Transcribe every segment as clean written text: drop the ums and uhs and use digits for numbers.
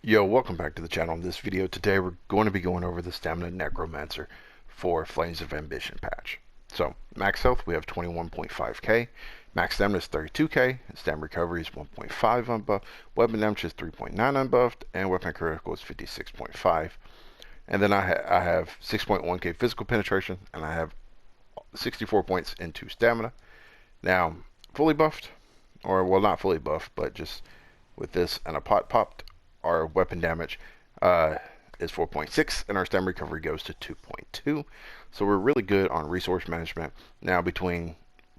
Yo, welcome back to the channel. In this video today we're going to be going over the Stamina Necromancer for Flames of Ambition patch. So, max health we have 21.5k, max stamina is 32k, stamina recovery is 1.5 unbuffed, weapon damage is 3.9 unbuffed, and weapon critical is 56.5. And then I have 6.1k physical penetration, and I have 64 points into stamina. Now, fully buffed, or well, not fully buffed, but just with this and a pot popped, our weapon damage is 4.6 and our stamina recovery goes to 2.2. So we're really good on resource management. Now between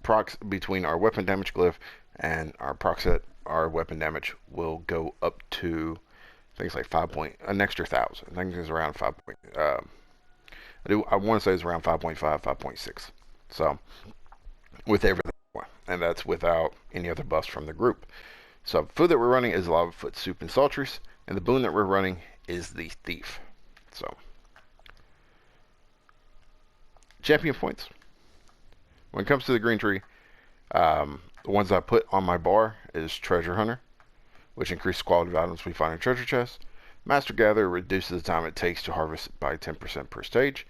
our weapon damage glyph and our proc set, our weapon damage will go up to things like an extra 1,000. I think it's around 5. I want to say it's around 5.5, 5.6. So with everything, and that's without any other buffs from the group. So food that we're running is Lava Foot Soup and Sultries, and the boon that we're running is the Thief. So champion points. When it comes to the green tree, the ones I put on my bar is Treasure Hunter, which increases the quality of items we find in treasure chests. Master Gatherer reduces the time it takes to harvest by 10% per stage.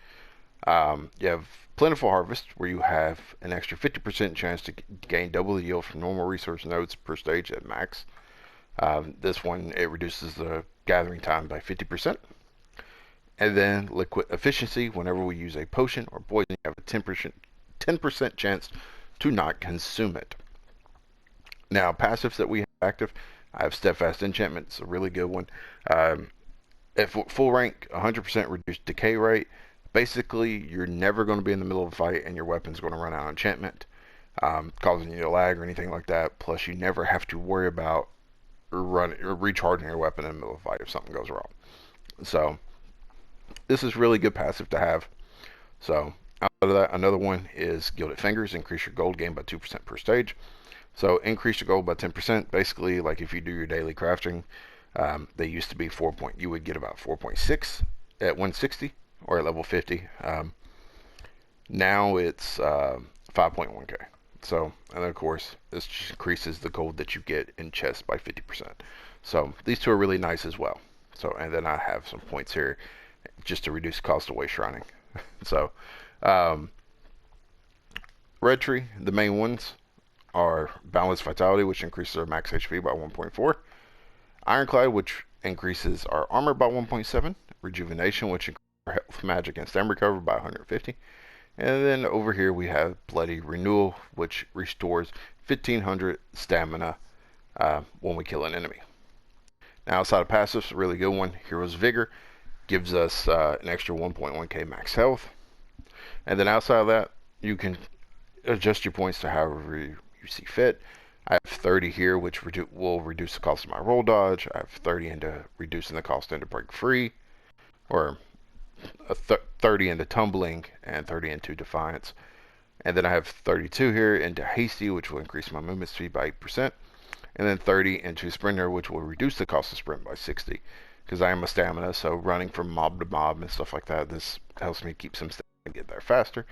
You have Plentiful Harvest, where you have an extra 50% chance to gain double the yield from normal resource nodes per stage at max. This one, it reduces the gathering time by 50%. And then Liquid Efficiency, whenever we use a potion or poison, you have a 10% chance to not consume it. Now, passives that we have active, I have Steadfast Enchantment. It's a really good one. At full rank, 100% reduced decay rate. Basically, you're never going to be in the middle of a fight and your weapon's going to run out of enchantment, causing you to lag or anything like that. Plus, you never have to worry about recharging your weapon in the middle of a fight if something goes wrong. So, this is really good passive to have. So, outside of that, another one is Gilded Fingers. Increase your gold gain by 2% per stage. So, increase your gold by 10%. Basically, like if you do your daily crafting, they used to be you would get about 4.6 at 160. Or at level 50. Now it's 5.1k. So, and of course, this just increases the gold that you get in chests by 50%. So, these two are really nice as well. So, and then I have some points here just to reduce the cost of way shrining. So, Red Tree, the main ones are Balanced Vitality, which increases our max HP by 1.4. Ironclad, which increases our armor by 1.7. Rejuvenation, which increases health, magic, and stamina recovery by 150. And then over here we have Bloody Renewal, which restores 1500 stamina when we kill an enemy. Now outside of passives, a really good one, Hero's Vigor, gives us an extra 1.1k max health. And then outside of that, you can adjust your points to however you see fit. I have 30 here, which will reduce the cost of my roll dodge. I have 30 into reducing the cost into break free, or 30 into tumbling and 30 into defiance. And then I have 32 here into hasty, which will increase my movement speed by 8%. And then 30 into sprinter, which will reduce the cost of sprint by 60. Because I am a stamina, so running from mob to mob and stuff like that, this helps me keep some stamina and get there faster.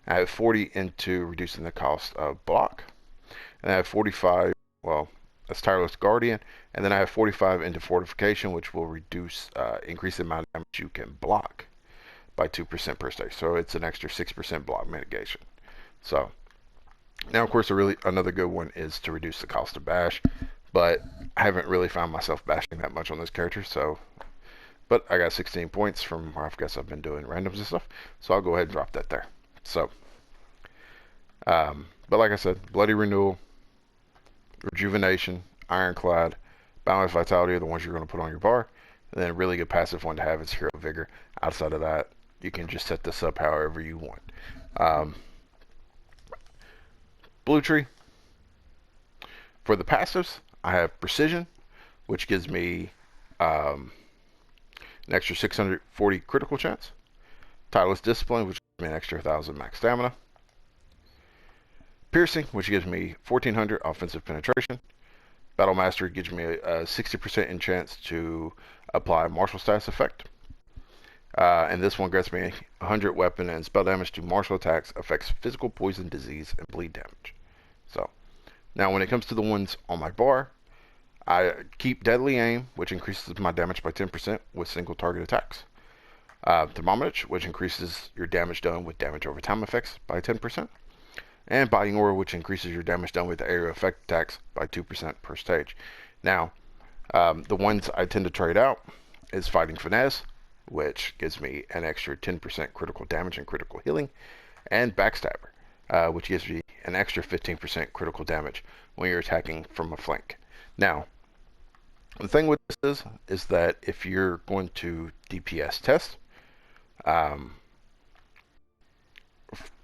I have 40 into reducing the cost of block. And I have 45, well, that's Tireless Guardian. And then I have 45 into fortification, which will increase the amount of damage you can block by 2% per stage. So it's an extra 6% block mitigation. So now, of course, another good one is to reduce the cost of bash, but I haven't really found myself bashing that much on this character. So, but I got 16 points from where I guess I've been doing randoms and stuff. So I'll go ahead and drop that there. So, but like I said, Bloody Renewal, Rejuvenation, Ironclad, Balanced Vitality are the ones you're going to put on your bar. And then a really good passive one to have is Hero Vigor. Outside of that, you can just set this up however you want. Blue Tree. For the passives, I have Precision, which gives me an extra 640 critical chance. Tireless Discipline, which gives me an extra 1,000 max stamina. Piercing, which gives me 1,400 offensive penetration. Battle Mastery gives me a 60% chance to apply Martial Status effect. And this one grants me 100 weapon and spell damage to martial attacks, affects physical, poison, disease, and bleed damage. So, now when it comes to the ones on my bar, I keep deadly aim, which increases my damage by 10% with single target attacks. Thermometer, which increases your damage done with damage over time effects by 10%. And Biting Aura, which increases your damage done with area effect attacks by 2% per stage. Now, the ones I tend to trade out is Fighting Finesse, which gives me an extra 10% critical damage and critical healing, and Backstabber, which gives me an extra 15% critical damage when you're attacking from a flank. Now, the thing with this is that if you're going to DPS test,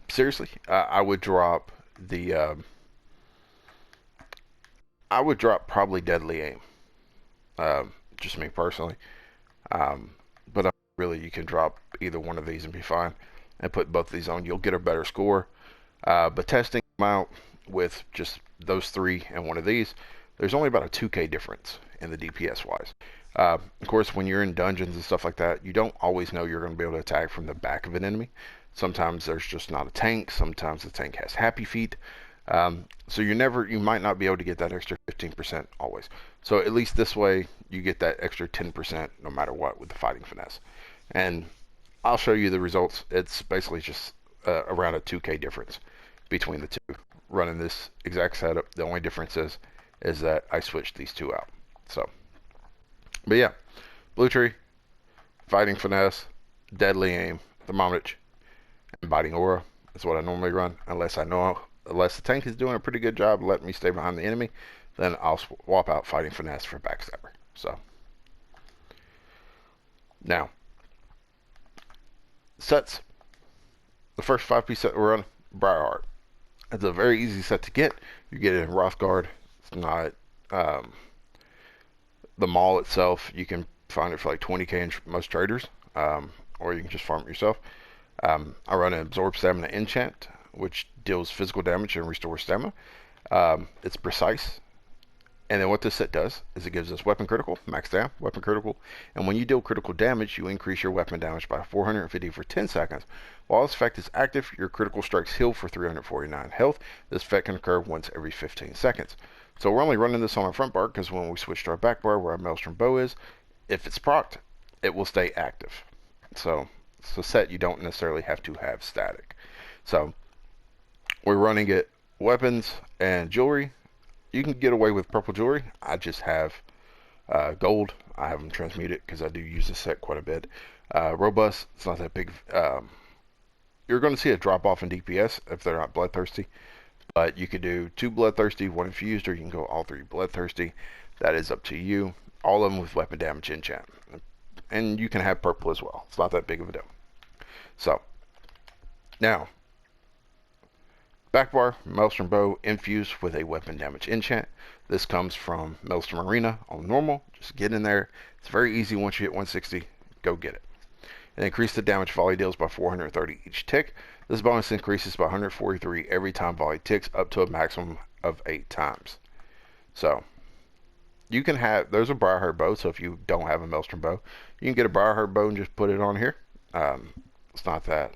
seriously, I would drop the I would drop probably Deadly Aim. Just me personally. But really, you can drop either one of these and be fine, and put both of these on. You'll get a better score. But testing them out with just those three and one of these, there's only about a 2k difference in the DPS wise. Of course, when you're in dungeons and stuff like that, you don't always know you're going to be able to attack from the back of an enemy. Sometimes there's just not a tank. Sometimes the tank has happy feet. So you might not be able to get that extra 15% always. So at least this way, you get that extra 10% no matter what with the Fighting Finesse. And I'll show you the results. It's basically just around a 2k difference between the two running this exact setup. The only difference is that I switched these two out. So, but yeah, Blue Tree, Fighting Finesse, Deadly Aim, Thermometer, and Biting Aura is what I normally run, unless the tank is doing a pretty good job letting me stay behind the enemy, then I'll swap out Fighting Finesse for Backstabber. So, now, sets. The first 5-piece set we're on, Briarheart. It's a very easy set to get. You get it in Rothgard. It's not the mall itself. You can find it for like 20k in most traders, or you can just farm it yourself. I run an Absorb Stamina enchant, which deals physical damage and restores stamina. It's precise. And then what this set does is it gives us weapon critical, max down, weapon critical, and when you deal critical damage, you increase your weapon damage by 450 for 10 seconds. While this effect is active, your critical strikes heal for 349 health. This effect can occur once every 15 seconds. So we're only running this on our front bar because when we switch to our back bar where our Maelstrom Bow is, if it's procced, it will stay active. So it's a set you don't necessarily have to have static. So we're running it weapons and jewelry. You can get away with purple jewelry. I just have gold. I have them transmuted because I do use this set quite a bit. Robust, it's not that big. You're going to see a drop off in DPS if they're not bloodthirsty. But you could do 2 bloodthirsty, 1 infused, or you can go all 3 bloodthirsty. That is up to you. All of them with weapon damage enchant. And you can have purple as well. It's not that big of a deal. So, now, back bar, Maelstrom Bow infused with a weapon damage enchant. This comes from Maelstrom Arena on normal. Just get in there. It's very easy once you hit 160. Go get it. And increase the damage volley deals by 430 each tick. This bonus increases by 143 every time volley ticks up to a maximum of 8 times. So, you can have, there's a Briarheart bow, so if you don't have a Maelstrom bow, you can get a Briarheart bow and just put it on here. It's not that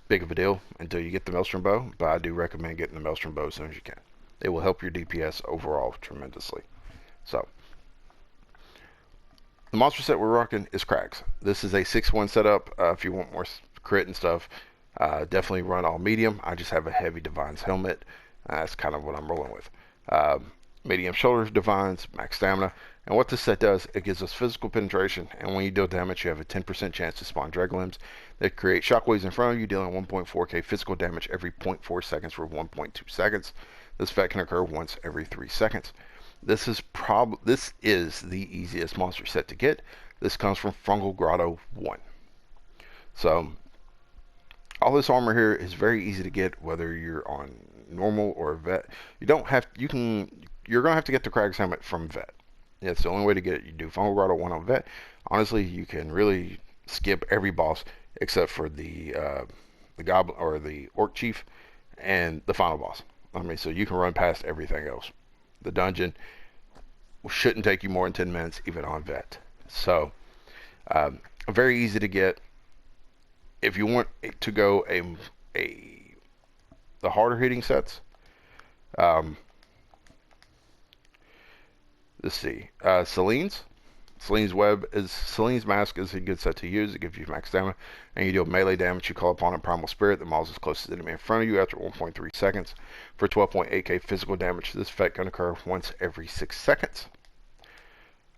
big of a deal until you get the Maelstrom bow, but I do recommend getting the Maelstrom bow as soon as you can. It will help your DPS overall tremendously. So, the monster set we're rocking is Crags. This is a 6-1 setup. If you want more crit and stuff, definitely run all medium. I just have a heavy Divine's helmet. That's kind of what I'm rolling with. Medium shoulders, Divines, max stamina. And what this set does, it gives us physical penetration, and when you deal damage, you have a 10% chance to spawn Dragonlimbs that create shockwaves in front of you, dealing 1.4k physical damage every 0.4 seconds for 1.2 seconds. This effect can occur once every 3 seconds. This is the easiest monster set to get. This comes from Fungal Grotto 1. So, all this armor here is very easy to get, whether you're on normal or vet. You're gonna have to get the Crag's helmet from vet. It's the only way to get it. You do Fungal Grotto 1 on vet. Honestly, you can really skip every boss except for the goblin or the orc chief and the final boss. I mean, so you can run past everything else. The dungeon shouldn't take you more than 10 minutes, even on vet. So, very easy to get. If you want to go the harder hitting sets, Let's see. Celine's mask is a good set to use. It gives you max stamina, and you deal melee damage. You call upon a primal spirit that mauls as close to the enemy in front of you after 1.3 seconds for 12.8k physical damage. This effect can occur once every 6 seconds.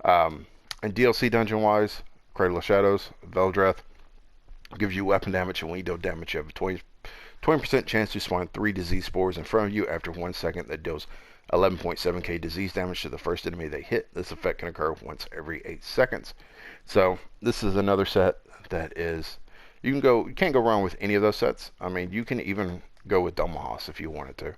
And DLC dungeon wise, Cradle of Shadows, Veldreth gives you weapon damage, and when you deal damage, you have a 20% chance to spawn 3 disease spores in front of you after 1 second that deals 11.7k disease damage to the first enemy they hit. This effect can occur once every 8 seconds. So this is another set that is, you can't go wrong with any of those sets. I mean, you can even go with Domahos if you wanted to.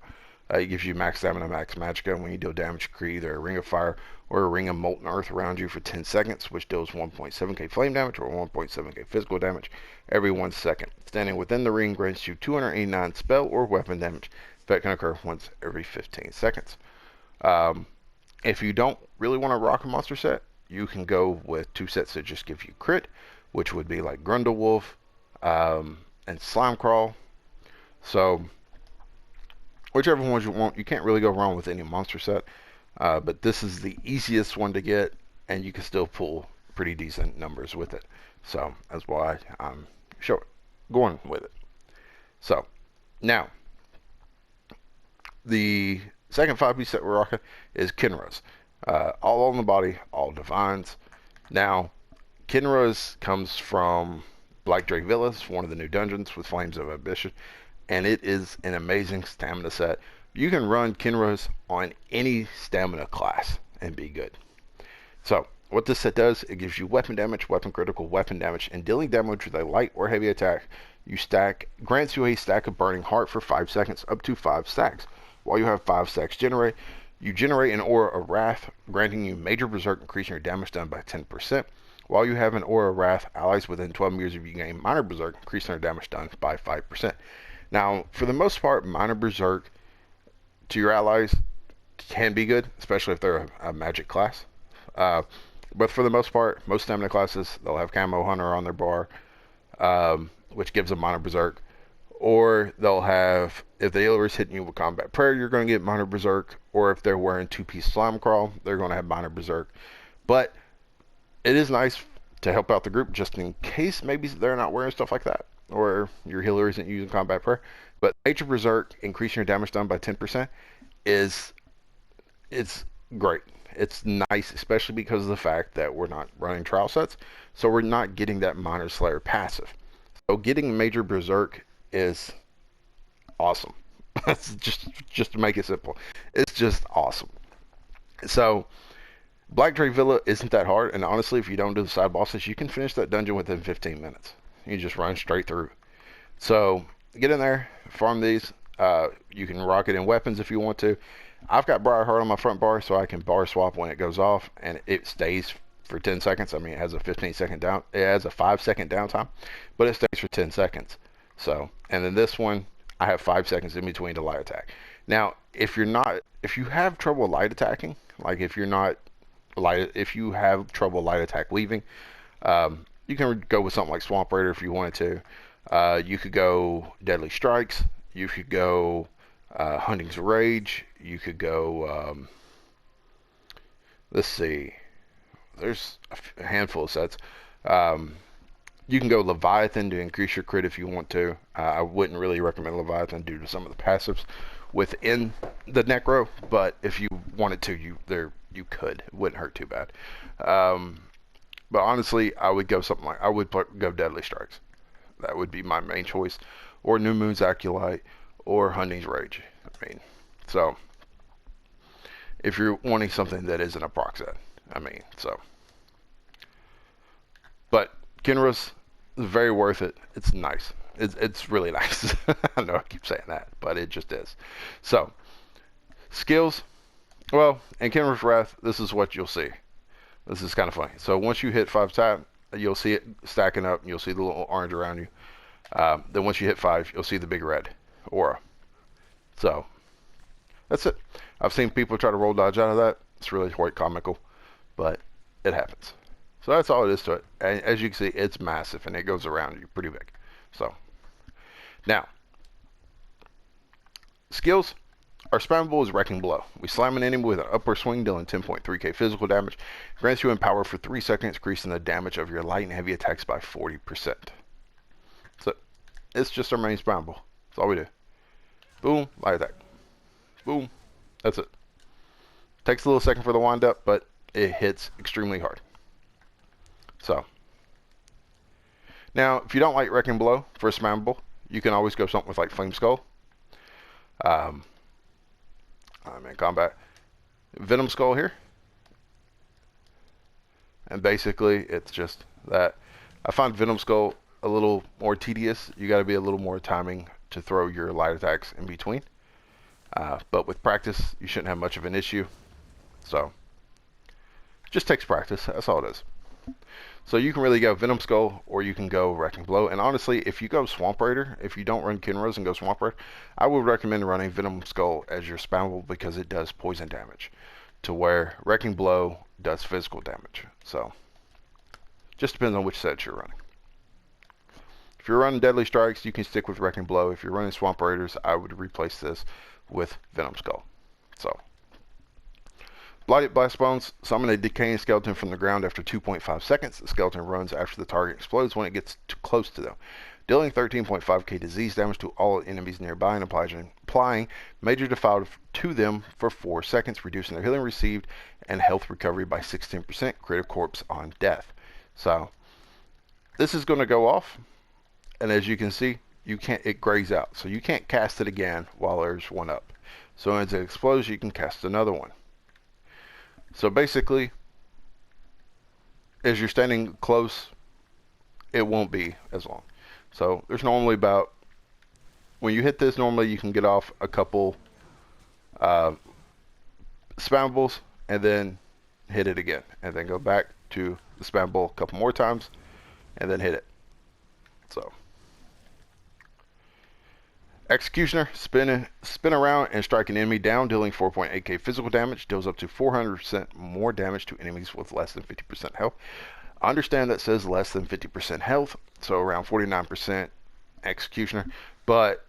It gives you max stamina, max magicka. When you deal damage, you create either a ring of fire or a ring of molten earth around you for 10 seconds, which deals 1.7k flame damage or 1.7k physical damage every 1 second. Standing within the ring grants you 289 spell or weapon damage. That can occur once every 15 seconds. If you don't really want to rock a monster set, you can go with 2 sets that just give you crit, which would be like Grundlewolf and Slimecrawl. So whichever ones you want, you can't really go wrong with any monster set. But this is the easiest one to get, and you can still pull pretty decent numbers with it. So that's why I'm going with it. So now, the second 5-piece set we're rocking is Kinras. All on the body, all divines. Now, Kinras comes from Black Drake Villas, one of the new dungeons with Flames of Ambition, and it is an amazing stamina set. You can run Kinras on any stamina class and be good. So, what this set does, it gives you weapon damage, weapon critical, weapon damage, and dealing damage with a light or heavy attack. Grants you a stack of Burning Heart for 5 seconds, up to 5 stacks. While you have 5 stacks you generate an Aura of Wrath, granting you Major Berserk, increasing your damage done by 10%. While you have an Aura of Wrath, allies within 12 meters of you gain Minor Berserk, increasing their damage done by 5%. Now, for the most part, Minor Berserk to your allies can be good, especially if they're a magic class. But for the most part, most stamina classes, they'll have Camo Hunter on their bar, which gives them Minor Berserk. Or they'll have, if the healer is hitting you with Combat Prayer, you're going to get Minor Berserk. Or if they're wearing 2-piece Slimecrawl, they're going to have Minor Berserk. But it is nice to help out the group just in case maybe they're not wearing stuff like that, or your healer isn't using Combat Prayer. But Major Berserk, increasing your damage done by 10%, it's great. It's nice, especially because of the fact that we're not running trial sets, so we're not getting that Minor Slayer passive. So getting Major Berserk is awesome. It's just to make it simple, it's just awesome. So Black Drake Villa isn't that hard, and honestly, if you don't do the side bosses, you can finish that dungeon within 15 minutes. You just run straight through. So get in there, farm these. You can rock it in weapons if you want to. I've got Briarheart on my front bar, so I can bar swap when it goes off, and it stays for 10 seconds. I mean, it has a 15-second down. It has a 5-second downtime, but it stays for 10 seconds. So, and then this one, I have 5 seconds in between the light attack. Now, if you have trouble light attacking, like if you have trouble light attack leaving, you can go with something like Swamp Raider if you wanted to. You could go Deadly Strikes. You could go Hunting's Rage. You could go, let's see, there's a handful of sets. You can go Leviathan to increase your crit if you want to. I wouldn't really recommend Leviathan due to some of the passives within the Necro, but if you wanted to, you could. It wouldn't hurt too bad. But honestly, I would go go Deadly Strikes. That would be my main choice, or New Moon's Acolyte, or Hunting's Rage. I mean, so if you're wanting something that isn't a proc set, but Kinras is very worth it. It's nice. It's really nice. I know I keep saying that, but it just is. So, skills. Well, in Kinras Wrath, this is what you'll see. This is kind of funny. So once you hit 5 tap, you'll see it stacking up, and you'll see the little orange around you. Then once you hit 5, you'll see the big red aura. So, that's it. I've seen people try to roll dodge out of that. It's really quite comical, but it happens. So that's all it is to it. And as you can see, it's massive, and it goes around you pretty big. So, now, skills. our spammable is Wrecking Blow. We slam an enemy with an upward swing, dealing 10.3k physical damage. Grants you Empower for 3 seconds, increasing the damage of your light and heavy attacks by 40%. So it's just our main spammable. That's all we do. Boom, light attack. Boom. That's it. Takes a little second for the wind up, but it hits extremely hard. So now, if you don't like Wrecking Blow for a spammable, you can always go something with like Flame Skull. I'm in combat. Venom Skull here. And basically, it's just that. I find Venom Skull a little more tedious. You got to be a little more timing to throw your light attacks in between. But with practice, you shouldn't have much of an issue. So, it just takes practice. That's all it is. So you can really go Venom Skull, or you can go Wrecking Blow. And honestly, if you go Swamp Raider, if you don't run Kinras and go Swamp Raider, I would recommend running Venom Skull as your spammable because it does poison damage, to where Wrecking Blow does physical damage. So, just depends on which set you're running. If you're running Deadly Strikes, you can stick with Wrecking Blow. If you're running Swamp Raiders, I would replace this with Venom Skull. So, Blighted Blast Bones. Summon a decaying skeleton from the ground after 2.5 seconds. The skeleton runs after the target explodes when it gets too close to them, dealing 13.5k disease damage to all enemies nearby and applying major defile to them for 4 seconds, reducing their healing received and health recovery by 16%. Creative Corpse on death. So this is going to go off, and as you can see, it grays out, so you can't cast it again while there's one up. So as it explodes, you can cast another one. So basically, as you're standing close, it won't be as long. So there's normally about, when you hit this, normally you can get off a couple spammables and then hit it again, and then go back to the spammable a couple more times and then hit it. So Executioner, spin around and strike an enemy down, dealing 4.8k physical damage. Deals up to 400% more damage to enemies with less than 50% health. Understand that says less than 50% health, so around 49% Executioner, but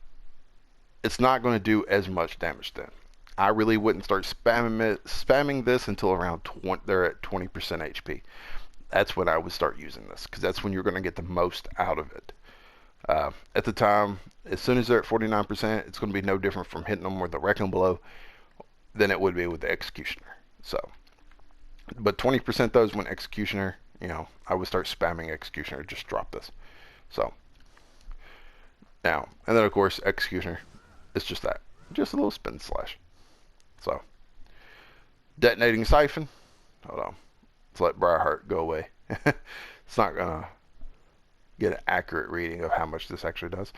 it's not going to do as much damage then. I really wouldn't start spamming this until around they're at 20% HP. That's when I would start using this, because that's when you're going to get the most out of it. At the time, as soon as they're at 49%, it's going to be no different from hitting them with the Wrecking Blow than it would be with the Executioner. So, but 20% though is when Executioner, I would start spamming Executioner, just drop this. So, now, and then of course, Executioner, it's just that, just a little spin slash. So, Detonating Siphon, hold on, let's let Briarheart go away. It's not going to get an accurate reading of how much this actually does.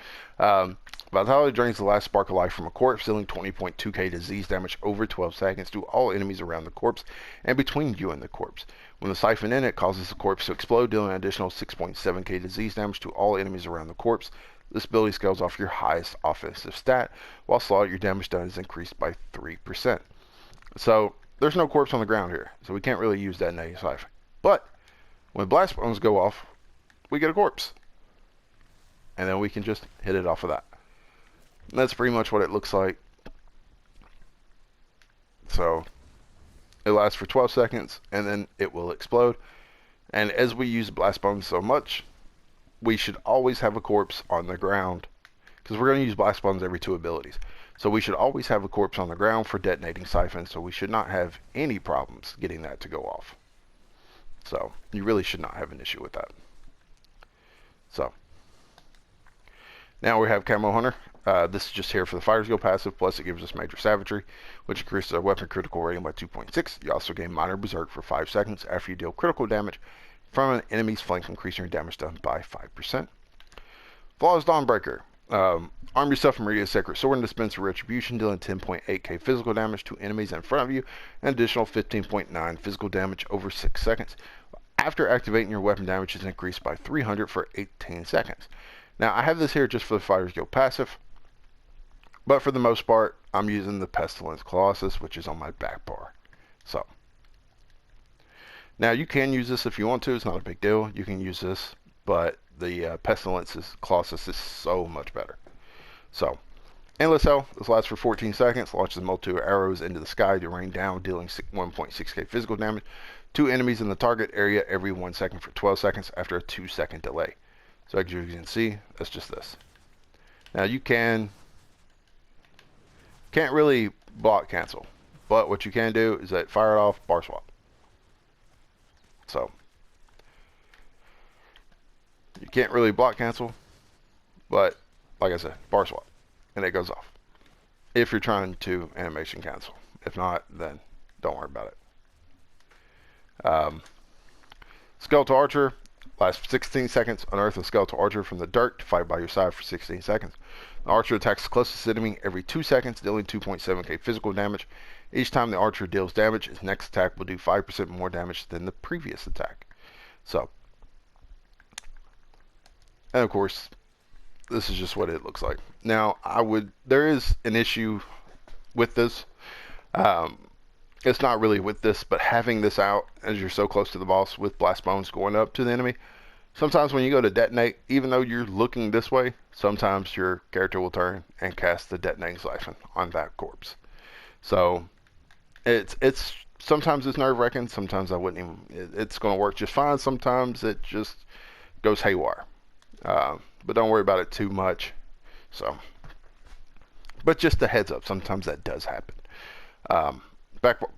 Vitality drains the last spark of life from a corpse, dealing 20.2k disease damage over 12 seconds to all enemies around the corpse and between you and the corpse. When the siphon in it causes the corpse to explode, dealing an additional 6.7k disease damage to all enemies around the corpse. This ability scales off your highest offensive stat, while slot your damage done is increased by 3%. So there's no corpse on the ground here, so we can't really use that Detonating Siphon. But when blast bones go off, we get a corpse, and then we can just hit it off of that. And that's pretty much what it looks like. So it lasts for 12 seconds, and then it will explode. And as we use blast bones so much, we should always have a corpse on the ground, because we're going to use blast bones every 2 abilities. So we should always have a corpse on the ground for Detonating Siphon, so we should not have any problems getting that to go off. So you really should not have an issue with that. So now we have Camo Hunter. This is just here for the Fire Skill passive, plus it gives us Major Savagery, which increases our weapon critical rating by 2.6. You also gain Minor Berserk for 5 seconds after you deal critical damage from an enemy's flank, increasing your damage done by 5%. Flawless Dawnbreaker. Arm yourself from Meridia's Sacred Sword and dispense Retribution, dealing 10.8k physical damage to enemies in front of you, and additional 15.9 physical damage over 6 seconds. After activating, your weapon damage is increased by 300 for 18 seconds. Now, I have this here just for the Fighter's Guild passive, but for the most part, I'm using the Pestilence Colossus, which is on my back bar. So, now you can use this if you want to. It's not a big deal. You can use this, but the Pestilence Colossus is so much better. So, Endless Hell. This lasts for 14 seconds. Launches multiple arrows into the sky to rain down, dealing 1.6k physical damage to enemies in the target area every 1 second for 12 seconds after a 2-second delay. So as you can see, that's just this. Now you can't really block cancel, but what you can do is that fire it off, bar swap. So you can't really block cancel, but like I said, bar swap, and it goes off. If you're trying to animation cancel. If not, then don't worry about it. Skeletal Archer lasts for 16 seconds. Unearth a Skeletal Archer from the dirt to fight by your side for 16 seconds. The Archer attacks the closest enemy every 2 seconds, dealing 2.7k physical damage. Each time the Archer deals damage, his next attack will do 5% more damage than the previous attack. So, and of course, this is just what it looks like. Now, there is an issue with this. It's not really with this, but having this out as you're so close to the boss with blast bones going up to the enemy. Sometimes when you go to detonate, even though you're looking this way, sometimes your character will turn and cast the detonating siphon on that corpse. So it's sometimes it's nerve-wracking. Sometimes I wouldn't even. It's going to work just fine. Sometimes it just goes haywire. But don't worry about it too much. So, but just a heads up. Sometimes that does happen.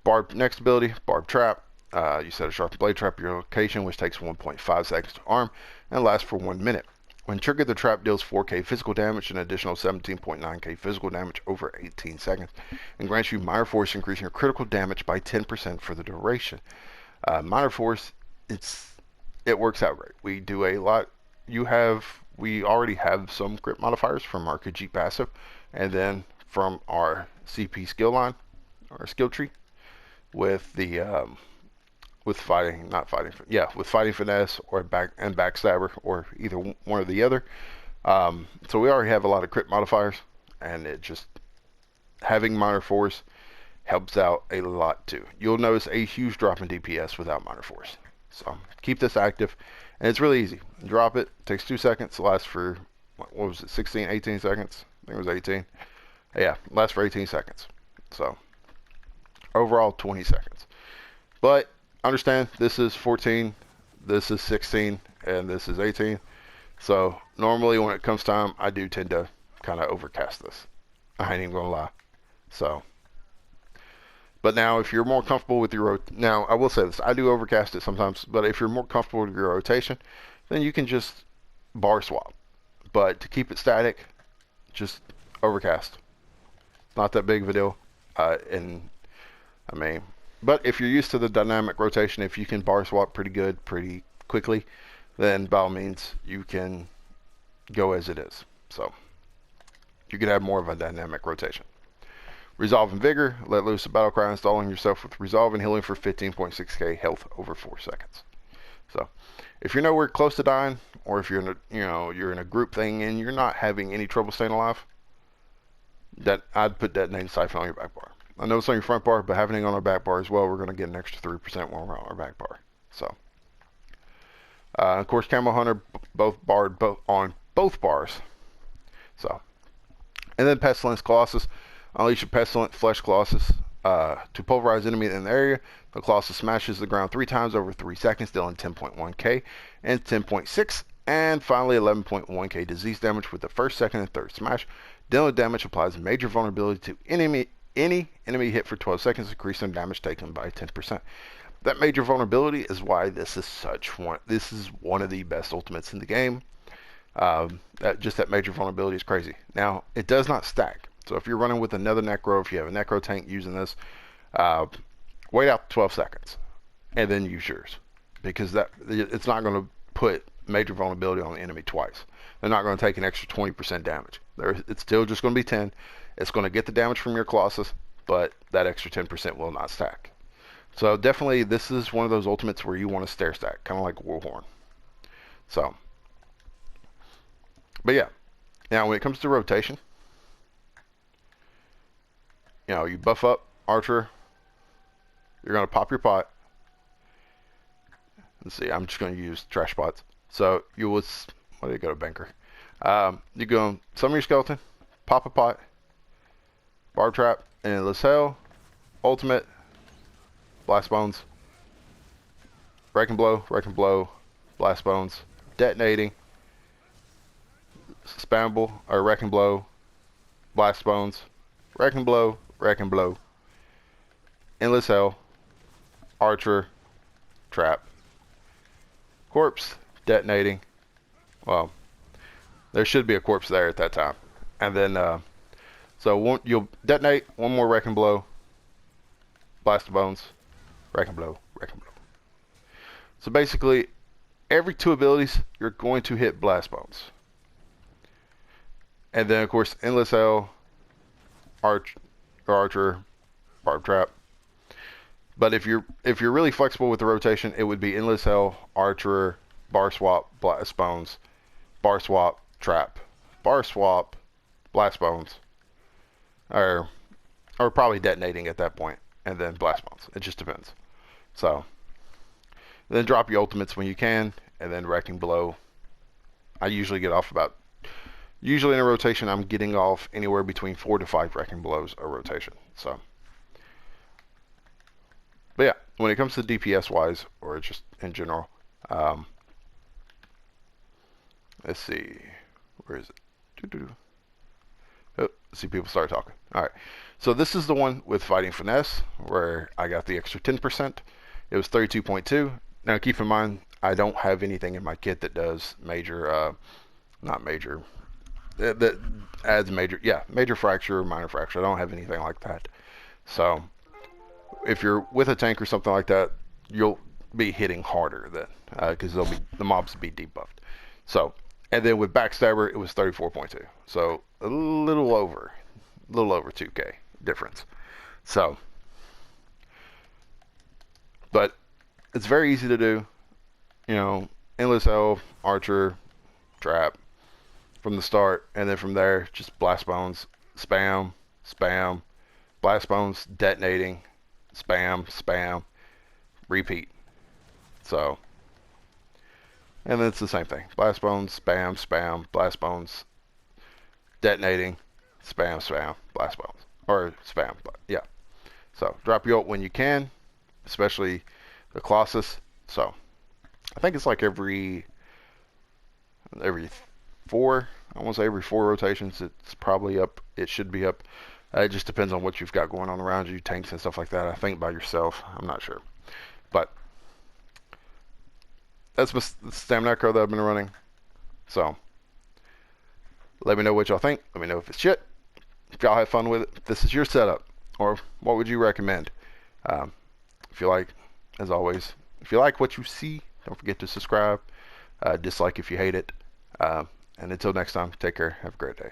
Barb next ability, Barb Trap. You set a sharp blade trap at your location, which takes 1.5 seconds to arm and lasts for 1 minute. When triggered, the trap deals 4k physical damage and an additional 17.9k physical damage over 18 seconds, and grants you minor force, increasing your critical damage by 10% for the duration. Minor force, it works out great. We do a lot. We already have some crit modifiers from our Khajiit passive, and then from our CP skill line, or skill tree, with the with fighting finesse or backstabber, or either one or the other. So we already have a lot of crit modifiers, and it just having minor force helps out a lot too. You'll notice a huge drop in DPS without minor force. So keep this active, and it's really easy. Drop it, takes 2 seconds, lasts for, what was it, 16, 18 seconds? I think it was 18. Yeah, lasts for 18 seconds. So overall 20 seconds. But understand, this is 14, this is 16, and this is 18. So normally when it comes time, I do tend to kind of overcast this. I ain't even gonna lie. So, but now if you're more comfortable with your now I will say this, I do overcast it sometimes, but if you're more comfortable with your rotation, then you can just bar swap. But to keep it static, just overcast. Not that big of a deal. But if you're used to the dynamic rotation, if you can bar swap pretty good, pretty quickly, then by all means, you can go as it is. So you can have more of a dynamic rotation. Resolve and Vigor, let loose a battle cry, installing yourself with Resolve and healing for 15.6k health over 4 seconds. So if you're nowhere close to dying, or if you're in you're in a group thing and you're not having any trouble staying alive, that I'd put Detonating Siphon on your back bar. I know it's on your front bar, but having it on our back bar as well, we're going to get an extra 3% when we're on our back bar. So, of course, Camo Hunter, on both bars. So, and then Pestilence Colossus. Unleash a Pestilent Flesh Colossus to pulverize enemy in the area. The Colossus smashes the ground 3 times over 3 seconds, dealing 10.1k and 10.6, and finally 11.1k disease damage with the first, second, and third smash. Dealing damage applies major vulnerability to any enemy hit for 12 seconds, increasing damage taken by 10%. That major vulnerability is why this is one of the best ultimates in the game. That major vulnerability is crazy. Now, it does not stack. So if you're running with another Necro, if you have a Necro tank using this, wait out 12 seconds and then use yours, because it's not going to put major vulnerability on the enemy twice. They're not going to take an extra 20% damage. It's still just going to be 10. It's going to get the damage from your Colossus, but that extra 10% will not stack. So definitely, this is one of those ultimates where you want to stair stack, kind of like Warhorn. So, but yeah. Now, when it comes to rotation, you buff up Archer. You're going to pop your pot. Let's see, I'm just going to use trash pots. So you will, what do you go to banker? You go summon your skeleton, pop a pot, Barb Trap, Endless Hell, Ultimate, Blast Bones, Wreck and Blow, Blast Bones, Detonating, Spammable, or Wreck and Blow, Blast Bones, Wreck and Blow, Endless Hell, Archer, Trap, Corpse, Detonating. Well, there should be a corpse there at that time. And then, you'll detonate, one more Wreck and Blow, Blast Bones, Wreck and Blow. So basically, every 2 abilities, you're going to hit Blast Bones. And then, of course, Endless Hell, Archer, Barb Trap. But if you're really flexible with the rotation, it would be Endless Hell, Archer, Bar Swap, Blast Bones, Bar Swap, Trap, Bar Swap, Blast Bones, or probably Detonating at that point, and then Blast Bones. It just depends. So then drop your ultimates when you can, and then Wrecking Blow. I usually get off usually in a rotation, I'm getting off anywhere between 4 to 5 Wrecking Blows a rotation. So, but yeah, when it comes to DPS wise, or just in general, let's see, where is it? Oh, see, people start talking. All right, so this is the one with Fighting Finesse, where I got the extra 10%. It was 32.2. Now, keep in mind, I don't have anything in my kit that does major, not major, that adds major fracture or minor fracture. I don't have anything like that. So, if you're with a tank or something like that, you'll be hitting harder then, because the mobs will be debuffed. So, and then with Backstabber, it was 34.2. So, a little over 2K difference. So, but it's very easy to do. You know, Endless Hell, Archer, Trap from the start, and then from there, just Blast Bones, spam, Blast Bones, Detonating, spam, repeat. So, and then it's the same thing. Blast Bones, spam, Blast Bones, Detonating, spam, Blast Bones. Or spam, yeah. So, drop your ult when you can, especially the Colossus. So, I think it's like every 4, I want to say every 4 rotations, it's probably up. It should be up. It just depends on what you've got going on around you, tanks and stuff like that. I think by yourself, I'm not sure. But that's my stamina card that I've been running. So let me know what y'all think. Let me know if it's shit. If y'all have fun with it, if this is your setup, or what would you recommend? If you like, as always, if you like what you see, don't forget to subscribe. Dislike if you hate it. And until next time, take care. Have a great day.